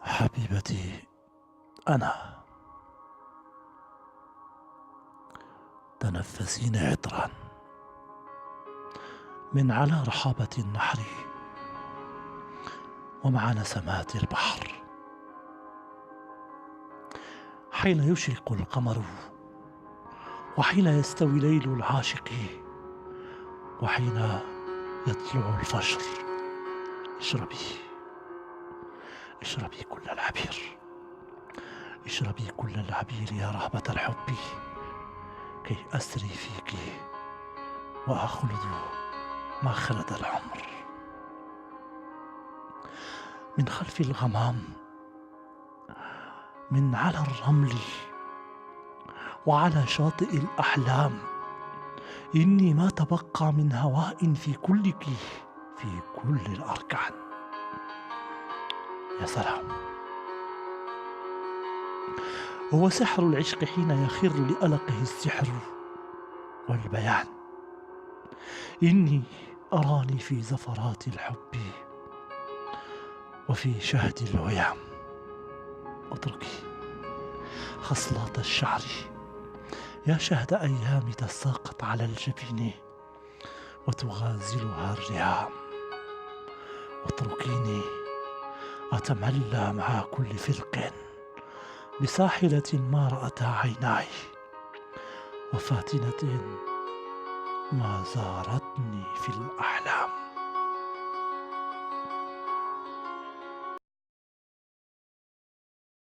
حبيبتي، أنا. تنفسين عطرا من على رحابة النحر ومع نسمات البحر، حين يشرق القمر وحين يستوي ليل العاشق وحين يطلع الفجر. اشربي، اشربي كل العبير، اشربي كل العبير يا رهبة الحب، كي أسري فيك وأخلد ما خلد العمر. من خلف الغمام، من على الرمل وعلى شاطئ الأحلام، إني ما تبقى من هواء في كلك، في كل الأركان. يا سلام، هو سحر العشق حين يخر لألقه السحر والبيان. إني أراني في زفرات الحب وفي شهد الهيام. اتركي خصلات الشعر يا شهد أيام تساقط على الجبين وتغازلها الريام. اتركيني أتملى مع كل فرق بساحلة ما رأتها عيناي، وفاتنة ما زارتني في الأحلام.